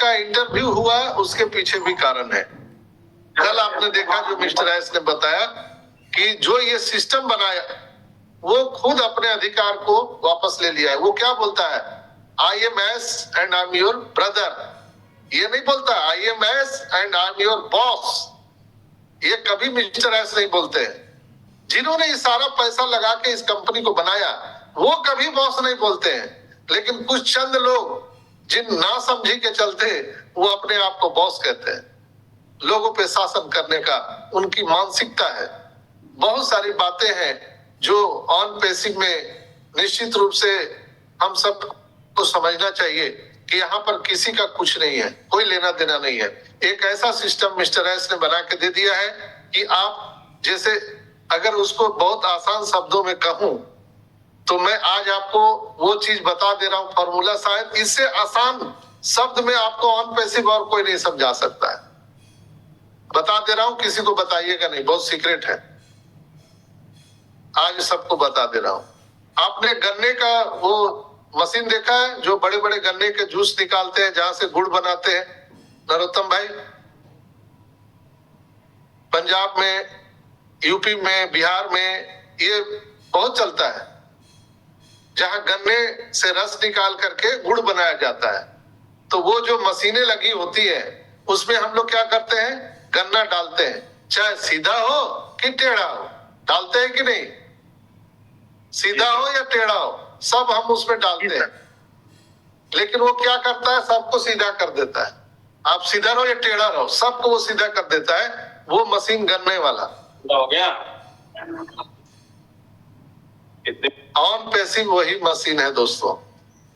का इंटरव्यू हुआ, उसके पीछे भी कारण है। कल आपने देखा जो मिस्टर एस ने बताया कि जो ये सिस्टम बनाया वो खुद अपने अधिकार को वापस ले लिया है। वो क्या बोलता है, I am S and I am your brother. ये नहीं बोलता I am S and I am your boss. ये कभी मिस्टर एस नहीं बोलते हैं। जिन्होंने ये सारा पैसा लगा के इस कंपनी को बनाया वो कभी बॉस नहीं बोलते हैं, लेकिन कुछ चंद लोग जिन ना समझी के चलते वो अपने आप को बॉस कहते हैं। लोगों पे शासन करने का उनकी मानसिकता है। बहुत सारी बातें हैं जो ऑन पेसिव में निश्चित रूप से हम सब को समझना चाहिए कि यहाँ पर किसी का कुछ नहीं है, कोई लेना देना नहीं है। एक ऐसा सिस्टम मिस्टर एस ने बना के दे दिया है कि आप जैसे, अगर उसको बहुत आसान शब्दों में कहूं तो मैं आज आपको वो चीज बता दे रहा हूं, फॉर्मूला शायद इससे आसान शब्द में आपको ऑन पेसिव और कोई नहीं समझा सकता है। बता दे रहा हूं, किसी को बताइएगा नहीं, बहुत सीक्रेट है। आज सबको बता दे रहा हूं। आपने गन्ने का वो मशीन देखा है जो बड़े बड़े गन्ने के जूस निकालते हैं, जहां से गुड़ बनाते हैं, नरोत्तम भाई? पंजाब में, यूपी में, बिहार में ये बहुत चलता है, जहां गन्ने से रस निकाल करके गुड़ बनाया जाता है। तो वो जो मशीनें लगी होती है उसमें हम लोग क्या करते हैं, गन्ना डालते हैं, चाहे सीधा हो कि टेढ़ा हो, डालते हैं कि नहीं? सीधा हो या टेढ़ा हो, सब हम उसमें डालते हैं। लेकिन वो क्या करता है, सबको सीधा कर देता है। आप सीधा रहो या टेढ़ा रहो, सबको वो सीधा कर देता है। वो मशीन गन्ने वाला हो गया। ऑन पेसिव वही मशीन है दोस्तों।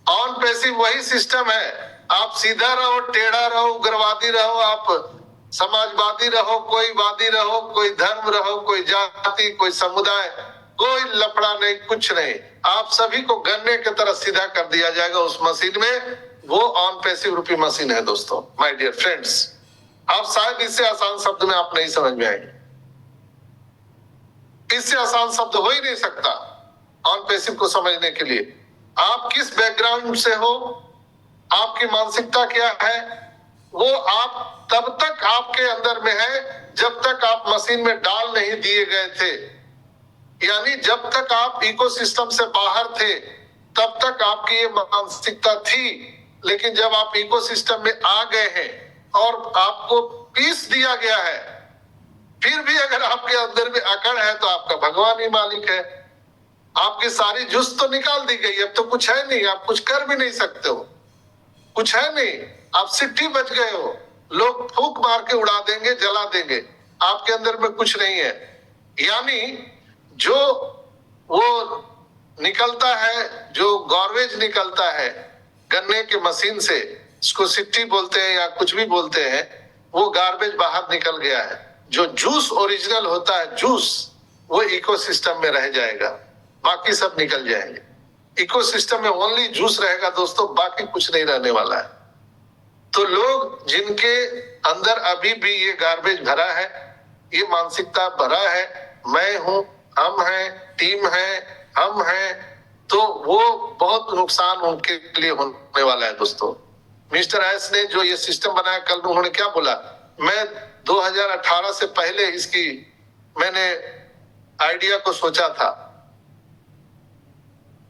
ऑन पेसिव वही सिस्टम है। आप सीधा रहो, टेढ़ा रहो, उग्रवादी रहो, आप समाजवादी रहो, कोई वादी रहो, कोई धर्म रहो, कोई जाति, कोई समुदाय, कोई लफड़ा नहीं, कुछ नहीं। आप सभी को गन्ने की तरह सीधा कर दिया जाएगा उस मशीन में। वो ऑन पेसिव रूपी मशीन है दोस्तों, माय डियर फ्रेंड्स। आप शायद इससे आसान शब्द में आप नहीं समझ में आएंगे। इससे आसान शब्द हो ही नहीं सकता ऑन पेसिव को समझने के लिए। आप किस बैकग्राउंड से हो, आपकी मानसिकता क्या है, वो आप तब तक आपके अंदर में है जब तक आप मशीन में डाल नहीं दिए गए थे। यानी जब तक आप इकोसिस्टम से बाहर थे तब तक आपकी ये मानसिकता थी, लेकिन जब आप इकोसिस्टम में आ गए हैं और आपको पीस दिया गया है, फिर भी अगर आपके अंदर में अकड़ है तो आपका भगवान ही मालिक है। आपकी सारी जुस्त तो निकाल दी गई, अब तो कुछ है नहीं, आप कुछ कर भी नहीं सकते हो, कुछ है नहीं, आप सिट्टी बच गए हो। लोग फूंक मार के उड़ा देंगे, जला देंगे, आपके अंदर में कुछ नहीं है। यानी जो वो निकलता है, जो गार्बेज निकलता है गन्ने के मशीन से, इसको सिट्टी बोलते हैं या कुछ भी बोलते हैं, वो गार्बेज बाहर निकल गया है। जो जूस ओरिजिनल होता है, जूस, वो इकोसिस्टम में रह जाएगा, बाकी सब निकल जाएंगे। इकोसिस्टम में ओनली जूस रहेगा दोस्तों, बाकी कुछ नहीं रहने वाला है। तो लोग जिनके अंदर अभी भी ये गार्बेज भरा है, ये मानसिकता भरा है, मैं हूं, हम हैं, टीम है, हम हैं, तो वो बहुत नुकसान उनके लिए होने वाला है दोस्तों। मिस्टर एस ने जो ये सिस्टम बनाया, कल उन्होंने क्या बोला, मैं 2018 से पहले इसकी मैंने आइडिया को सोचा था।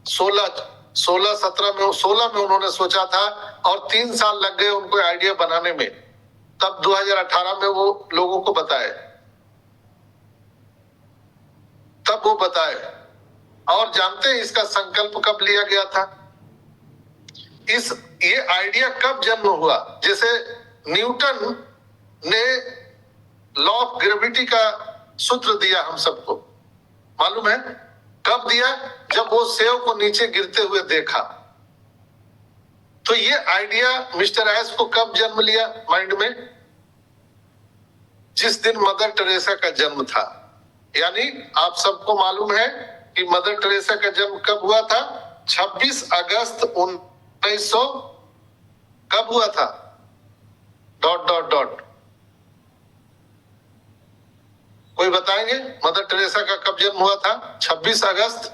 16 में उन्होंने सोचा था और 3 साल लग गए उनको आइडिया बनाने में। तब 2018 में वो लोगों को बताए, तब वो बताए। और जानते हैं इसका संकल्प कब लिया गया था? ये आइडिया कब जन्म हुआ? जैसे न्यूटन ने लॉ ऑफ ग्रेविटी का सूत्र दिया हम सबको, मालूम है? कब दिया? जब वो सेव को नीचे गिरते हुए देखा। तो ये आइडिया मिस्टर एस को कब जन्म लिया माइंड में? जिस दिन मदर टेरेसा का जन्म था। यानी आप सबको मालूम है कि मदर टेरेसा का जन्म कब हुआ था? 26 अगस्त 1900 कब हुआ था? ... कोई बताएंगे मदर टेरेसा का कब जन्म हुआ था? 26 अगस्त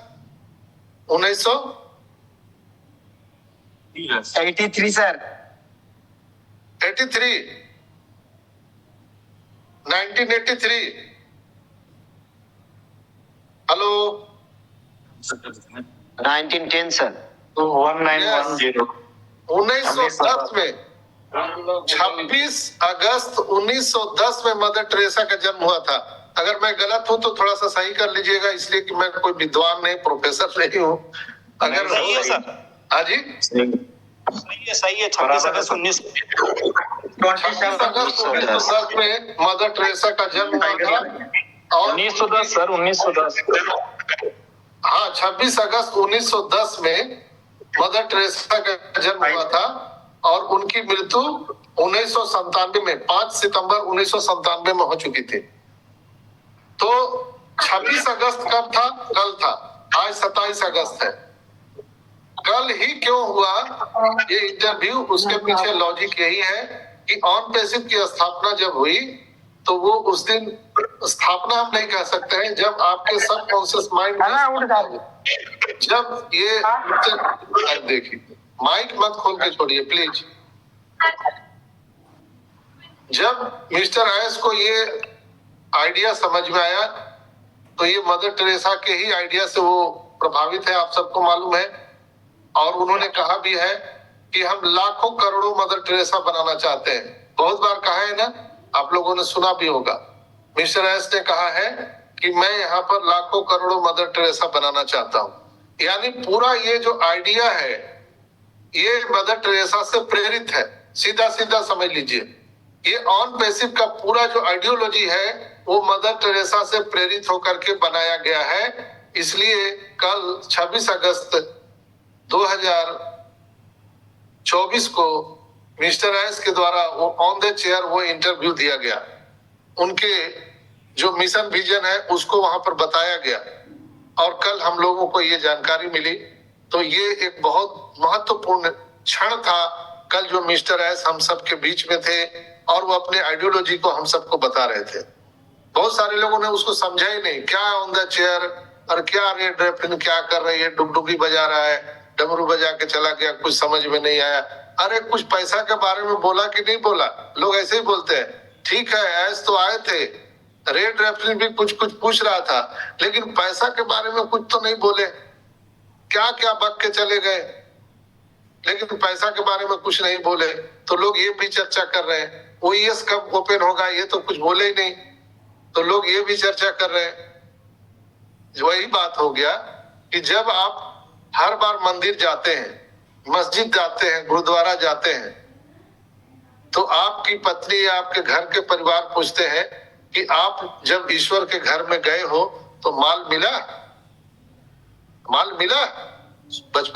1983 83 सर। 83, 1983। Hello 1910 sir. 1910। 1910 में 26 अगस्त 1910 में मदर टेरेसा का जन्म हुआ था। अगर मैं गलत हूं तो थोड़ा सा सही कर लीजिएगा, इसलिए कि मैं कोई विद्वान नहीं, प्रोफेसर नहीं हूं। अगर सही है सर। हाँ जी सही है 26 अगस्त 1910 में मदर टेरेसा का जन्म हुआ था। और 1910 सर 1910। हाँ 26 अगस्त 1910 में मदर टेरेसा का जन्म हुआ था और उनकी मृत्यु 1997 में 5 सितंबर 1997 में हो चुकी थी। तो 26 अगस्त कब था? कल था। आज 27 अगस्त है। कल ही क्यों हुआ ये इंटरव्यू? उसके पीछे लॉजिक यही है कि ऑन पैसिव की स्थापना जब हुई तो वो उस दिन स्थापना हम नहीं कह सकते हैं, जब आपके सब कॉन्शियस माइंड जब ये देखिए, माइक मत खोल के छोड़िए प्लीज। जब मिस्टर एस को ये आइडिया समझ में आया तो ये मदर टेरेसा के ही आइडिया से वो प्रभावित है, आप सबको मालूम है। और उन्होंने कहा भी है कि हम लाखों करोड़ों मदर टेरेसा बनाना चाहते हैं। बहुत बार कहा है ना, आप लोगों ने सुना भी होगा। मिस्टर एस ने कहा है कि मैं यहाँ पर लाखों करोड़ों मदर टेरेसा बनाना चाहता हूँ। यानी पूरा ये जो आइडिया है ये मदर टेरेसा से प्रेरित है, सीधा सीधा समझ लीजिए। ये ऑन पैसिव का पूरा जो आइडियोलॉजी है वो मदर टेरेसा से प्रेरित होकर के बनाया गया है। इसलिए कल 26 अगस्त 2024 को मिस्टर एस के द्वारा वो ऑन द चेयर वो इंटरव्यू दिया गया। उनके जो मिशन विजन है उसको वहां पर बताया गया और कल हम लोगों को ये जानकारी मिली। तो ये एक बहुत महत्वपूर्ण क्षण था कल, जो मिस्टर एस हम सब के बीच में थे और वो अपने आइडियोलॉजी को हम सबको बता रहे थे। बहुत सारे लोगों ने उसको समझा ही नहीं, क्या ऑन द चेयर और क्या रेड रेफिन क्या कर रही है, डुगडुगी बजा रहा है, डमरू बजा के चला गया, कुछ समझ में नहीं आया। अरे कुछ पैसा के बारे में बोला कि नहीं बोला? लोग ऐसे ही बोलते हैं। ठीक है, एस तो आए थे, रेड रेफिन भी कुछ कुछ पूछ रहा था, लेकिन पैसा के बारे में कुछ तो नहीं बोले। क्या क्या बक के चले गए, लेकिन पैसा के बारे में कुछ नहीं बोले। तो लोग ये भी चर्चा कर रहे हैं ओईएस कब ओपन होगा, ये तो कुछ बोले ही नहीं। तो लोग ये भी चर्चा कर रहे हैं। वही बात हो गया कि जब आप हर बार मंदिर जाते हैं, मस्जिद जाते हैं, गुरुद्वारा जाते हैं, तो आपकी पत्नी या आपके घर के परिवार पूछते हैं कि आप जब ईश्वर के घर में गए हो तो माल मिला? माल मिला? बचपन